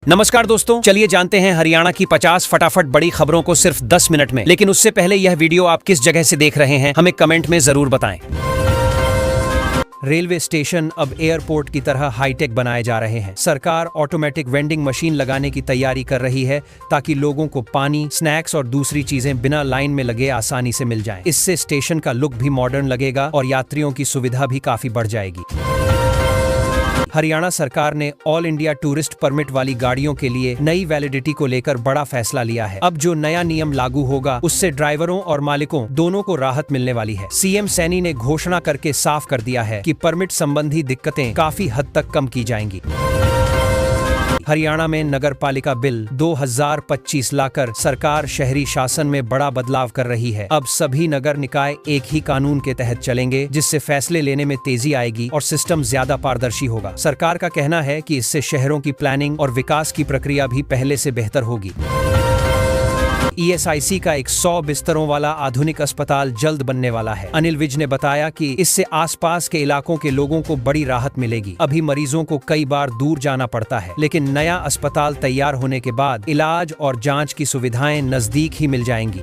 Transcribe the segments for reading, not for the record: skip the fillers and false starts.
नमस्कार दोस्तों, चलिए जानते हैं हरियाणा की 50 फटाफट बड़ी खबरों को सिर्फ 10 मिनट में। लेकिन उससे पहले यह वीडियो आप किस जगह से देख रहे हैं हमें कमेंट में जरूर बताएं। रेलवे स्टेशन अब एयरपोर्ट की तरह हाईटेक बनाए जा रहे हैं। सरकार ऑटोमेटिक वेंडिंग मशीन लगाने की तैयारी कर रही है ताकि लोगों को पानी, स्नैक्स और दूसरी चीजें बिना लाइन में लगे आसानी से मिल जाएं। इससे स्टेशन का लुक भी मॉडर्न लगेगा और यात्रियों की सुविधा भी काफी बढ़ जाएगी। हरियाणा सरकार ने ऑल इंडिया टूरिस्ट परमिट वाली गाड़ियों के लिए नई वैलिडिटी को लेकर बड़ा फैसला लिया है। अब जो नया नियम लागू होगा उससे ड्राइवरों और मालिकों दोनों को राहत मिलने वाली है। सीएम सैनी ने घोषणा करके साफ कर दिया है कि परमिट संबंधी दिक्कतें काफी हद तक कम की जाएंगी। हरियाणा में नगर पालिका बिल 2025 लाकर सरकार शहरी शासन में बड़ा बदलाव कर रही है। अब सभी नगर निकाय एक ही कानून के तहत चलेंगे, जिससे फैसले लेने में तेजी आएगी और सिस्टम ज्यादा पारदर्शी होगा। सरकार का कहना है कि इससे शहरों की प्लानिंग और विकास की प्रक्रिया भी पहले से बेहतर होगी। ESIC का एक 100 बिस्तरों वाला आधुनिक अस्पताल जल्द बनने वाला है। अनिल विज ने बताया कि इससे आसपास के इलाकों के लोगों को बड़ी राहत मिलेगी। अभी मरीजों को कई बार दूर जाना पड़ता है, लेकिन नया अस्पताल तैयार होने के बाद इलाज और जांच की सुविधाएं नजदीक ही मिल जाएंगी।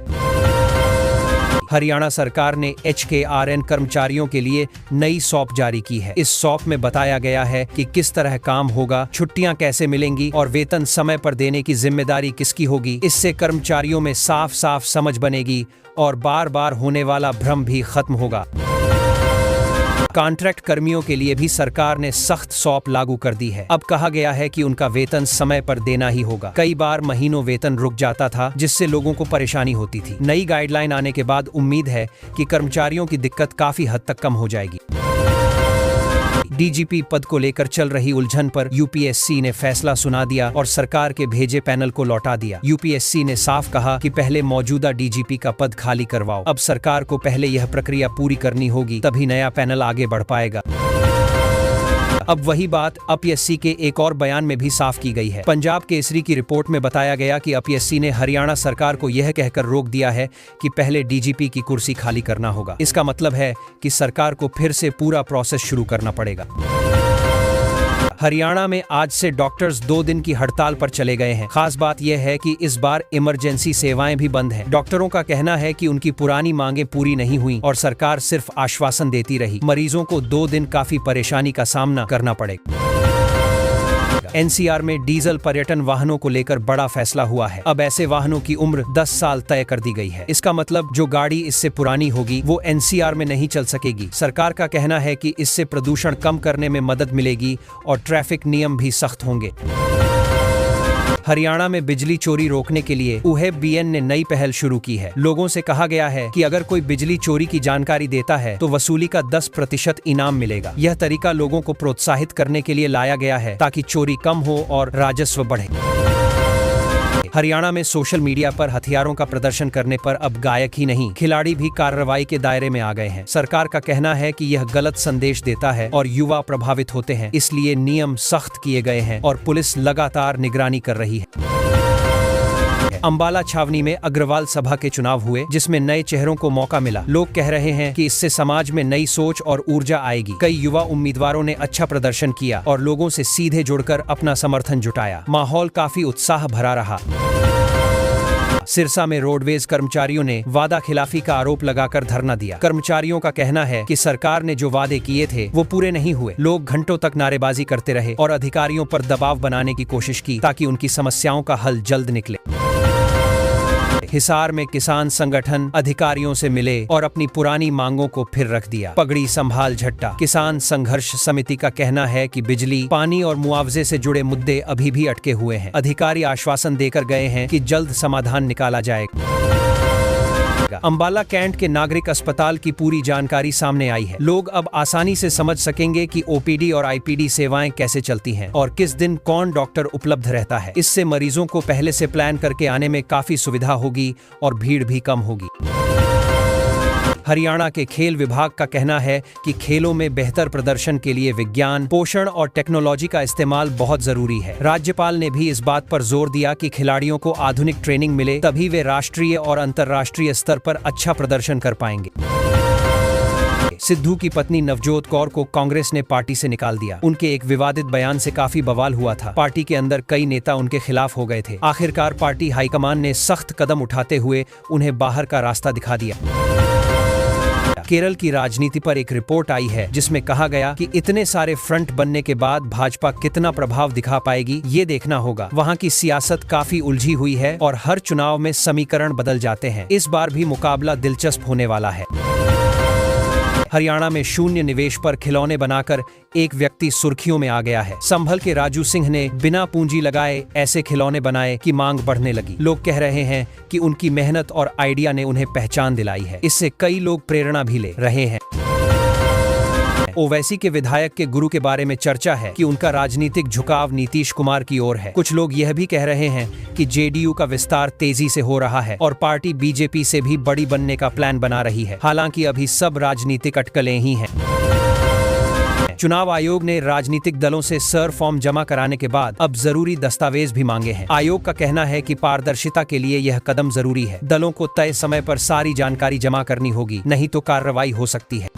हरियाणा सरकार ने HKRN कर्मचारियों के लिए नई सौंप जारी की है। इस सौंप में बताया गया है कि किस तरह काम होगा, छुट्टियां कैसे मिलेंगी और वेतन समय पर देने की जिम्मेदारी किसकी होगी। इससे कर्मचारियों में साफ साफ समझ बनेगी और बार बार होने वाला भ्रम भी खत्म होगा। कॉन्ट्रैक्ट कर्मियों के लिए भी सरकार ने सख्त सौंप लागू कर दी है। अब कहा गया है कि उनका वेतन समय पर देना ही होगा। कई बार महीनों वेतन रुक जाता था, जिससे लोगों को परेशानी होती थी। नई गाइडलाइन आने के बाद उम्मीद है कि कर्मचारियों की दिक्कत काफी हद तक कम हो जाएगी। DGP पद को लेकर चल रही उलझन पर UPSC ने फैसला सुना दिया और सरकार के भेजे पैनल को लौटा दिया। UPSC ने साफ कहा कि पहले मौजूदा DGP का पद खाली करवाओ। अब सरकार को पहले यह प्रक्रिया पूरी करनी होगी, तभी नया पैनल आगे बढ़ पाएगा। अब वही बात UPSC के एक और बयान में भी साफ की गई है। पंजाब केसरी की रिपोर्ट में बताया गया कि UPSC ने हरियाणा सरकार को यह कहकर रोक दिया है कि पहले DGP की कुर्सी खाली करना होगा। इसका मतलब है कि सरकार को फिर से पूरा प्रोसेस शुरू करना पड़ेगा। हरियाणा में आज से डॉक्टर्स 2 दिन की हड़ताल पर चले गए हैं। खास बात यह है कि इस बार इमरजेंसी सेवाएं भी बंद हैं। डॉक्टरों का कहना है कि उनकी पुरानी मांगें पूरी नहीं हुई और सरकार सिर्फ आश्वासन देती रही। मरीजों को 2 दिन काफी परेशानी का सामना करना पड़ेगा। NCR में डीजल पर्यटन वाहनों को लेकर बड़ा फैसला हुआ है। अब ऐसे वाहनों की उम्र 10 साल तय कर दी गई है। इसका मतलब जो गाड़ी इससे पुरानी होगी वो NCR में नहीं चल सकेगी। सरकार का कहना है कि इससे प्रदूषण कम करने में मदद मिलेगी और ट्रैफिक नियम भी सख्त होंगे। हरियाणा में बिजली चोरी रोकने के लिए UHEB ने नई पहल शुरू की है। लोगों से कहा गया है कि अगर कोई बिजली चोरी की जानकारी देता है तो वसूली का 10% इनाम मिलेगा। यह तरीका लोगों को प्रोत्साहित करने के लिए लाया गया है ताकि चोरी कम हो और राजस्व बढ़े। हरियाणा में सोशल मीडिया पर हथियारों का प्रदर्शन करने पर अब गायक ही नहीं, खिलाड़ी भी कार्रवाई के दायरे में आ गए हैं। सरकार का कहना है कि यह गलत संदेश देता है और युवा प्रभावित होते हैं, इसलिए नियम सख्त किए गए हैं और पुलिस लगातार निगरानी कर रही है। अंबाला छावनी में अग्रवाल सभा के चुनाव हुए, जिसमें नए चेहरों को मौका मिला। लोग कह रहे हैं कि इससे समाज में नई सोच और ऊर्जा आएगी। कई युवा उम्मीदवारों ने अच्छा प्रदर्शन किया और लोगों से सीधे जुड़कर अपना समर्थन जुटाया। माहौल काफी उत्साह भरा रहा। सिरसा में रोडवेज कर्मचारियों ने वादा खिलाफी का आरोप लगाकर धरना दिया। कर्मचारियों का कहना है कि सरकार ने जो वादे किए थे वो पूरे नहीं हुए। लोग घंटों तक नारेबाजी करते रहे और अधिकारियों पर दबाव बनाने की कोशिश की ताकि उनकी समस्याओं का हल जल्द निकले। हिसार में किसान संगठन अधिकारियों से मिले और अपनी पुरानी मांगों को फिर रख दिया। पगड़ी संभाल झट्टा। किसान संघर्ष समिति का कहना है कि बिजली, पानी और मुआवजे से जुड़े मुद्दे अभी भी अटके हुए हैं। अधिकारी आश्वासन देकर गए हैं कि जल्द समाधान निकाला जाएगा। अंबाला कैंट के नागरिक अस्पताल की पूरी जानकारी सामने आई है। लोग अब आसानी से समझ सकेंगे कि OPD और IPD सेवाएं कैसे चलती हैं और किस दिन कौन डॉक्टर उपलब्ध रहता है। इससे मरीजों को पहले से प्लान करके आने में काफी सुविधा होगी और भीड़ भी कम होगी। हरियाणा के खेल विभाग का कहना है कि खेलों में बेहतर प्रदर्शन के लिए विज्ञान, पोषण और टेक्नोलॉजी का इस्तेमाल बहुत जरूरी है। राज्यपाल ने भी इस बात पर जोर दिया कि खिलाड़ियों को आधुनिक ट्रेनिंग मिले, तभी वे राष्ट्रीय और अंतर्राष्ट्रीय स्तर पर अच्छा प्रदर्शन कर पाएंगे। सिद्धू की पत्नी नवजोत कौर को कांग्रेस ने पार्टी से निकाल दिया। उनके एक विवादित बयान से काफी बवाल हुआ था। पार्टी के अंदर कई नेता उनके खिलाफ हो गए थे। आखिरकार पार्टी हाईकमान ने सख्त कदम उठाते हुए उन्हें बाहर का रास्ता दिखा दिया। केरल की राजनीति पर एक रिपोर्ट आई है जिसमें कहा गया कि इतने सारे फ्रंट बनने के बाद भाजपा कितना प्रभाव दिखा पाएगी, ये देखना होगा। वहाँ की सियासत काफी उलझी हुई है और हर चुनाव में समीकरण बदल जाते हैं। इस बार भी मुकाबला दिलचस्प होने वाला है। हरियाणा में शून्य निवेश पर खिलौने बनाकर एक व्यक्ति सुर्खियों में आ गया है। संभल के राजू सिंह ने बिना पूंजी लगाए ऐसे खिलौने बनाए कि मांग बढ़ने लगी। लोग कह रहे हैं कि उनकी मेहनत और आइडिया ने उन्हें पहचान दिलाई है। इससे कई लोग प्रेरणा भी ले रहे हैं। ओवैसी के विधायक के गुरु के बारे में चर्चा है कि उनका राजनीतिक झुकाव नीतीश कुमार की ओर है। कुछ लोग यह भी कह रहे हैं कि जेडीयू का विस्तार तेजी से हो रहा है और पार्टी बीजेपी से भी बड़ी बनने का प्लान बना रही है। हालांकि अभी सब राजनीतिक अटकलें ही हैं। चुनाव आयोग ने राजनीतिक दलों से सर फॉर्म जमा कराने के बाद अब जरूरी दस्तावेज भी मांगे हैं। आयोग का कहना है कि पारदर्शिता के लिए यह कदम जरूरी है। दलों को तय समय पर सारी जानकारी जमा करनी होगी, नहीं तो कार्रवाई हो सकती है।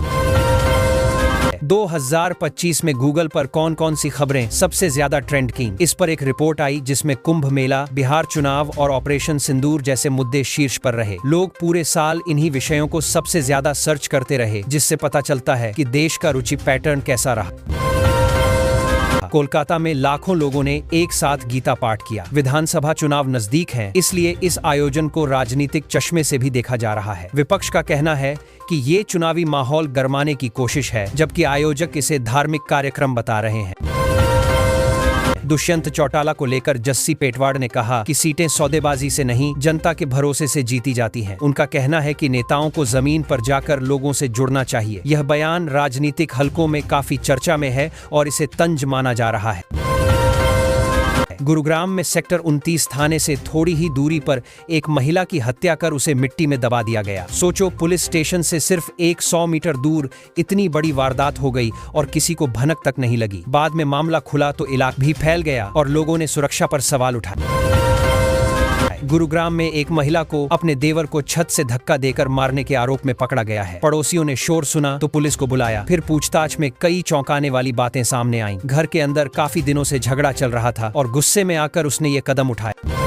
2025 में गूगल पर कौन कौन सी खबरें सबसे ज्यादा ट्रेंड की, इस पर एक रिपोर्ट आई जिसमें कुंभ मेला, बिहार चुनाव और ऑपरेशन सिंदूर जैसे मुद्दे शीर्ष पर रहे। लोग पूरे साल इन्हीं विषयों को सबसे ज्यादा सर्च करते रहे, जिससे पता चलता है कि देश का रुचि पैटर्न कैसा रहा। कोलकाता में लाखों लोगों ने एक साथ गीता पाठ किया। विधानसभा चुनाव नजदीक हैं, इसलिए इस आयोजन को राजनीतिक चश्मे से भी देखा जा रहा है। विपक्ष का कहना है कि ये चुनावी माहौल गरमाने की कोशिश है, जबकि आयोजक इसे धार्मिक कार्यक्रम बता रहे हैं। दुष्यंत चौटाला को लेकर जस्सी पेटवाड़ ने कहा कि सीटें सौदेबाजी से नहीं, जनता के भरोसे से जीती जाती हैं। उनका कहना है कि नेताओं को जमीन पर जाकर लोगों से जुड़ना चाहिए। यह बयान राजनीतिक हलकों में काफी चर्चा में है और इसे तंज माना जा रहा है। गुरुग्राम में सेक्टर 29 थाने से थोड़ी ही दूरी पर एक महिला की हत्या कर उसे मिट्टी में दबा दिया गया। सोचो, पुलिस स्टेशन से सिर्फ 100 मीटर दूर इतनी बड़ी वारदात हो गई और किसी को भनक तक नहीं लगी। बाद में मामला खुला तो इलाका भी फैल गया और लोगों ने सुरक्षा पर सवाल उठाए। गुरुग्राम में एक महिला को अपने देवर को छत से धक्का देकर मारने के आरोप में पकड़ा गया है। पड़ोसियों ने शोर सुना तो पुलिस को बुलाया। फिर पूछताछ में कई चौंकाने वाली बातें सामने आईं। घर के अंदर काफी दिनों से झगड़ा चल रहा था और गुस्से में आकर उसने ये कदम उठाया।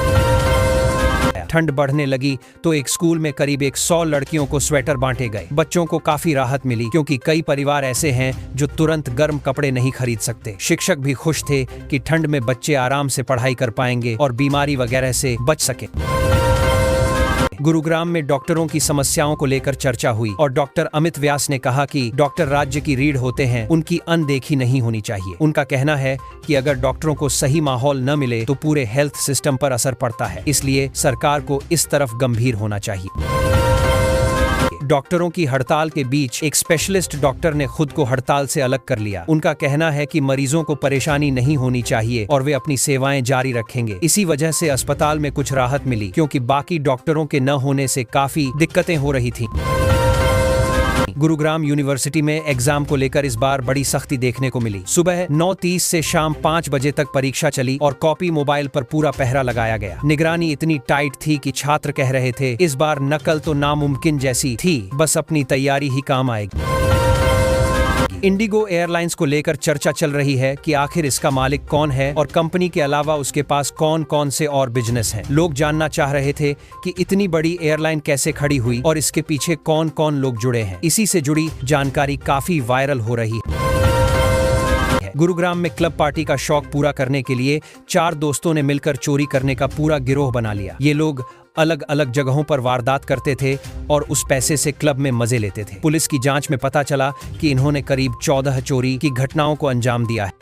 ठंड बढ़ने लगी तो एक स्कूल में करीब 100 लड़कियों को स्वेटर बांटे गए। बच्चों को काफी राहत मिली क्योंकि कई परिवार ऐसे हैं जो तुरंत गर्म कपड़े नहीं खरीद सकते। शिक्षक भी खुश थे कि ठंड में बच्चे आराम से पढ़ाई कर पाएंगे और बीमारी वगैरह से बच सके। गुरुग्राम में डॉक्टरों की समस्याओं को लेकर चर्चा हुई और डॉक्टर अमित व्यास ने कहा कि डॉक्टर राज्य की रीढ़ होते हैं, उनकी अनदेखी नहीं होनी चाहिए। उनका कहना है कि अगर डॉक्टरों को सही माहौल न मिले तो पूरे हेल्थ सिस्टम पर असर पड़ता है, इसलिए सरकार को इस तरफ गंभीर होना चाहिए। डॉक्टरों की हड़ताल के बीच एक स्पेशलिस्ट डॉक्टर ने खुद को हड़ताल से अलग कर लिया। उनका कहना है कि मरीजों को परेशानी नहीं होनी चाहिए और वे अपनी सेवाएं जारी रखेंगे। इसी वजह से अस्पताल में कुछ राहत मिली क्योंकि बाकी डॉक्टरों के न होने से काफी दिक्कतें हो रही थीं। गुरुग्राम यूनिवर्सिटी में एग्जाम को लेकर इस बार बड़ी सख्ती देखने को मिली। सुबह 9:30 से शाम 5 बजे तक परीक्षा चली और कॉपी मोबाइल पर पूरा पहरा लगाया गया। निगरानी इतनी टाइट थी कि छात्र कह रहे थे इस बार नकल तो नामुमकिन जैसी थी, बस अपनी तैयारी ही काम आएगी। इंडिगो एयरलाइंस को लेकर चर्चा चल रही है कि आखिर इसका मालिक कौन है और कंपनी के अलावा उसके पास कौन कौन से और बिजनेस हैं। लोग जानना चाह रहे थे कि इतनी बड़ी एयरलाइन कैसे खड़ी हुई और इसके पीछे कौन कौन लोग जुड़े हैं। इसी से जुड़ी जानकारी काफी वायरल हो रही है। गुरुग्राम में क्लब पार्टी का शौक पूरा करने के लिए 4 दोस्तों ने मिलकर चोरी करने का पूरा गिरोह बना लिया। ये लोग अलग अलग जगहों पर वारदात करते थे और उस पैसे से क्लब में मजे लेते थे। पुलिस की जांच में पता चला कि इन्होंने करीब 14 चोरी की घटनाओं को अंजाम दिया है।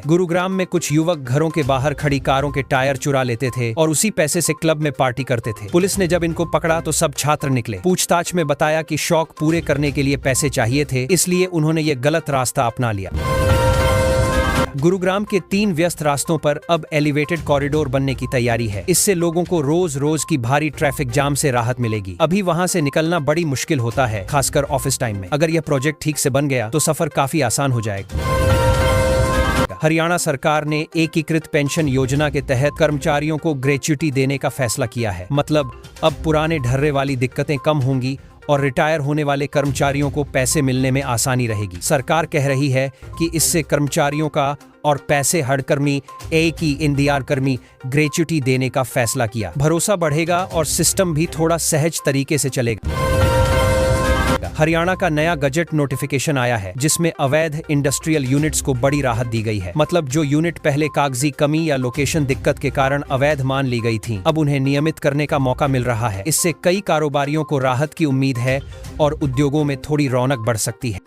गुरुग्राम में कुछ युवक घरों के बाहर खड़ी कारों के टायर चुरा लेते थे और उसी पैसे से क्लब में पार्टी करते थे। पुलिस ने जब इनको पकड़ा तो सब छात्र निकले। पूछताछ में बताया कि शौक पूरे करने के लिए पैसे चाहिए थे, इसलिए उन्होंने ये गलत रास्ता अपना लिया। गुरुग्राम के 3 व्यस्त रास्तों पर अब एलिवेटेड कॉरिडोर बनने की तैयारी है। इससे लोगों को रोज रोज की भारी ट्रैफिक जाम से राहत मिलेगी। अभी वहां से निकलना बड़ी मुश्किल होता है, खासकर ऑफिस टाइम में। अगर यह प्रोजेक्ट ठीक से बन गया तो सफर काफी आसान हो जाएगा। हरियाणा सरकार ने एकीकृत पेंशन योजना के तहत कर्मचारियों को ग्रेच्युटी देने का फैसला किया है। मतलब अब पुराने ढर्रे वाली दिक्कतें कम होंगी और रिटायर होने वाले कर्मचारियों को पैसे मिलने में आसानी रहेगी। सरकार कह रही है कि इससे कर्मचारियों का और पैसे हड़कर्मी एक ही इंतजार कर्मी ग्रेच्युटी देने का फैसला किया। भरोसा बढ़ेगा और सिस्टम भी थोड़ा सहज तरीके से चलेगा। हरियाणा का नया गजट नोटिफिकेशन आया है जिसमें अवैध इंडस्ट्रियल यूनिट्स को बड़ी राहत दी गई है। मतलब जो यूनिट पहले कागजी कमी या लोकेशन दिक्कत के कारण अवैध मान ली गई थी, अब उन्हें नियमित करने का मौका मिल रहा है। इससे कई कारोबारियों को राहत की उम्मीद है और उद्योगों में थोड़ी रौनक बढ़ सकती है।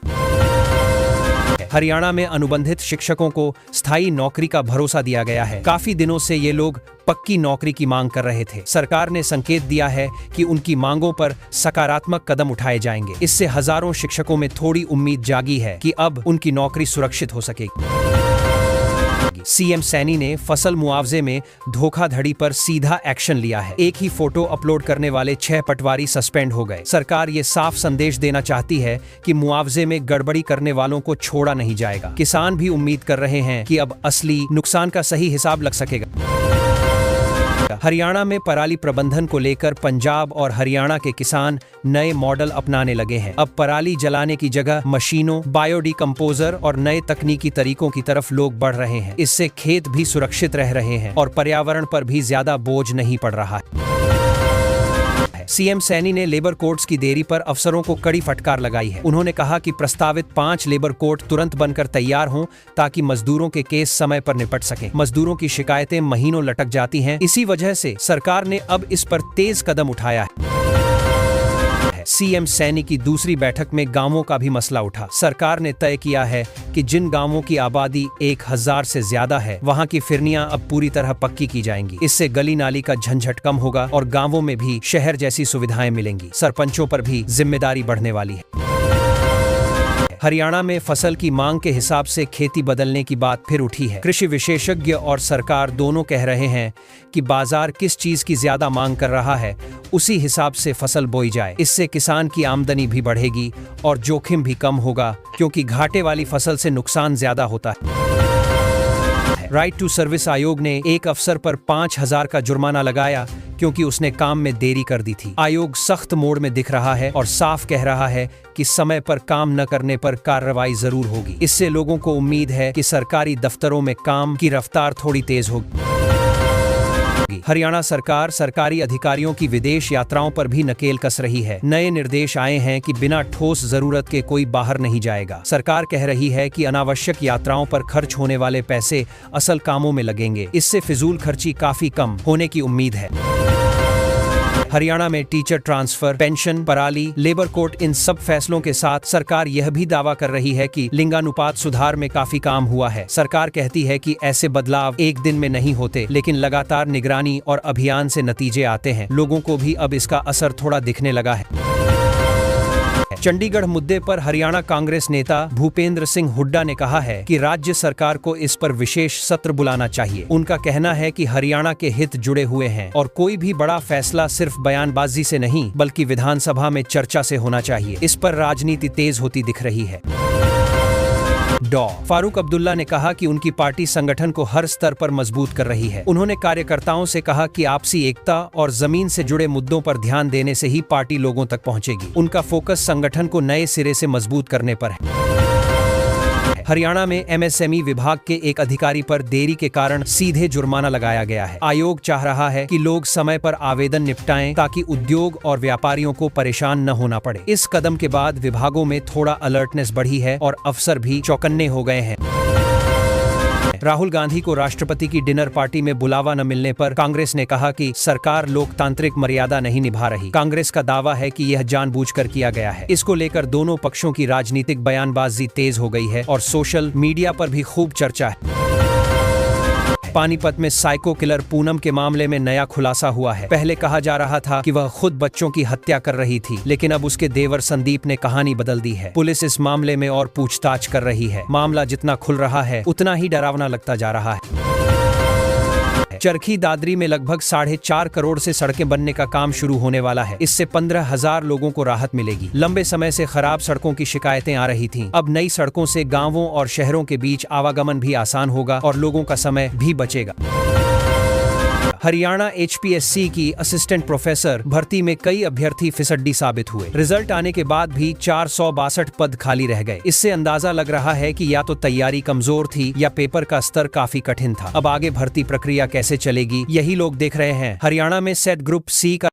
हरियाणा में अनुबंधित शिक्षकों को स्थायी नौकरी का भरोसा दिया गया है। काफी दिनों से ये लोग पक्की नौकरी की मांग कर रहे थे। सरकार ने संकेत दिया है कि उनकी मांगों पर सकारात्मक कदम उठाए जाएंगे। इससे हजारों शिक्षकों में थोड़ी उम्मीद जागी है कि अब उनकी नौकरी सुरक्षित हो सकेगी। सीएम सैनी ने फसल मुआवजे में धोखाधड़ी पर सीधा एक्शन लिया है। एक ही फोटो अपलोड करने वाले 6 पटवारी सस्पेंड हो गए। सरकार ये साफ संदेश देना चाहती है कि मुआवजे में गड़बड़ी करने वालों को छोड़ा नहीं जाएगा। किसान भी उम्मीद कर रहे हैं कि अब असली नुकसान का सही हिसाब लग सकेगा। हरियाणा में पराली प्रबंधन को लेकर पंजाब और हरियाणा के किसान नए मॉडल अपनाने लगे हैं। अब पराली जलाने की जगह मशीनों, बायोडिकम्पोजर और नए तकनीकी तरीकों की तरफ लोग बढ़ रहे हैं। इससे खेत भी सुरक्षित रह रहे हैं और पर्यावरण पर भी ज्यादा बोझ नहीं पड़ रहा है। सीएम सैनी ने लेबर कोर्ट्स की देरी पर अफसरों को कड़ी फटकार लगाई है। उन्होंने कहा कि प्रस्तावित 5 लेबर कोर्ट तुरंत बनकर तैयार हों ताकि मजदूरों के केस समय पर निपट सकें। मजदूरों की शिकायतें महीनों लटक जाती हैं। इसी वजह से सरकार ने अब इस पर तेज कदम उठाया है। सीएम सैनी की दूसरी बैठक में गांवों का भी मसला उठा। सरकार ने तय किया है कि जिन गांवों की आबादी 1000 से ज्यादा है, वहां की फिरनियां अब पूरी तरह पक्की की जाएंगी। इससे गली नाली का झंझट कम होगा और गांवों में भी शहर जैसी सुविधाएं मिलेंगी। सरपंचों पर भी जिम्मेदारी बढ़ने वाली है। हरियाणा में फसल की मांग के हिसाब से खेती बदलने की बात फिर उठी है। कृषि विशेषज्ञ और सरकार दोनों कह रहे हैं कि बाजार किस चीज की ज्यादा मांग कर रहा है, उसी हिसाब से फसल बोई जाए। इससे किसान की आमदनी भी बढ़ेगी और जोखिम भी कम होगा, क्योंकि घाटे वाली फसल से नुकसान ज्यादा होता है। राइट टू सर्विस आयोग ने एक अफसर पर 5000 का जुर्माना लगाया क्योंकि उसने काम में देरी कर दी थी। आयोग सख्त मोड में दिख रहा है और साफ कह रहा है कि समय पर काम न करने पर कार्रवाई जरूर होगी। इससे लोगों को उम्मीद है कि सरकारी दफ्तरों में काम की रफ्तार थोड़ी तेज होगी। हरियाणा सरकार सरकारी अधिकारियों की विदेश यात्राओं पर भी नकेल कस रही है। नए निर्देश आए हैं कि बिना ठोस जरूरत के कोई बाहर नहीं जाएगा। सरकार कह रही है कि अनावश्यक यात्राओं पर खर्च होने वाले पैसे असल कामों में लगेंगे। इससे फिजूल खर्ची काफी कम होने की उम्मीद है। हरियाणा में टीचर ट्रांसफर, पेंशन, पराली, लेबर कोर्ट, इन सब फैसलों के साथ सरकार यह भी दावा कर रही है कि लिंगानुपात सुधार में काफी काम हुआ है। सरकार कहती है कि ऐसे बदलाव एक दिन में नहीं होते, लेकिन लगातार निगरानी और अभियान से नतीजे आते हैं। लोगों को भी अब इसका असर थोड़ा दिखने लगा है। चंडीगढ़ मुद्दे पर हरियाणा कांग्रेस नेता भूपेंद्र सिंह हुड्डा ने कहा है कि राज्य सरकार को इस पर विशेष सत्र बुलाना चाहिए। उनका कहना है कि हरियाणा के हित जुड़े हुए हैं और कोई भी बड़ा फैसला सिर्फ बयानबाजी से नहीं बल्कि विधानसभा में चर्चा से होना चाहिए। इस पर राजनीति तेज होती दिख रही है। डॉ फारूक अब्दुल्ला ने कहा कि उनकी पार्टी संगठन को हर स्तर पर मजबूत कर रही है। उन्होंने कार्यकर्ताओं से कहा कि आपसी एकता और जमीन से जुड़े मुद्दों पर ध्यान देने से ही पार्टी लोगों तक पहुंचेगी। उनका फोकस संगठन को नए सिरे से मजबूत करने पर है। हरियाणा में एमएसएमई विभाग के एक अधिकारी पर देरी के कारण सीधे जुर्माना लगाया गया है। आयोग चाह रहा है कि लोग समय पर आवेदन निपटाएं ताकि उद्योग और व्यापारियों को परेशान न होना पड़े। इस कदम के बाद विभागों में थोड़ा अलर्टनेस बढ़ी है और अफसर भी चौकन्ने हो गए हैं। राहुल गांधी को राष्ट्रपति की डिनर पार्टी में बुलावा न मिलने पर कांग्रेस ने कहा कि सरकार लोकतांत्रिक मर्यादा नहीं निभा रही। कांग्रेस का दावा है कि यह जानबूझकर किया गया है। इसको लेकर दोनों पक्षों की राजनीतिक बयानबाजी तेज हो गई है और सोशल मीडिया पर भी खूब चर्चा है। पानीपत में साइको किलर पूनम के मामले में नया खुलासा हुआ है। पहले कहा जा रहा था कि वह खुद बच्चों की हत्या कर रही थी, लेकिन अब उसके देवर संदीप ने कहानी बदल दी है। पुलिस इस मामले में और पूछताछ कर रही है। मामला जितना खुल रहा है उतना ही डरावना लगता जा रहा है। चरखी दादरी में लगभग 4.5 करोड़ से सड़कें बनने का काम शुरू होने वाला है। इससे 15,000 लोगों को राहत मिलेगी। लंबे समय से खराब सड़कों की शिकायतें आ रही थीं। अब नई सड़कों से गांवों और शहरों के बीच आवागमन भी आसान होगा और लोगों का समय भी बचेगा। हरियाणा HPSC की असिस्टेंट प्रोफेसर भर्ती में कई अभ्यर्थी फिसड्डी साबित हुए। रिजल्ट आने के बाद भी 462 पद खाली रह गए। इससे अंदाजा लग रहा है कि या तो तैयारी कमजोर थी या पेपर का स्तर काफी कठिन था। अब आगे भर्ती प्रक्रिया कैसे चलेगी, यही लोग देख रहे हैं। हरियाणा में सेट ग्रुप C का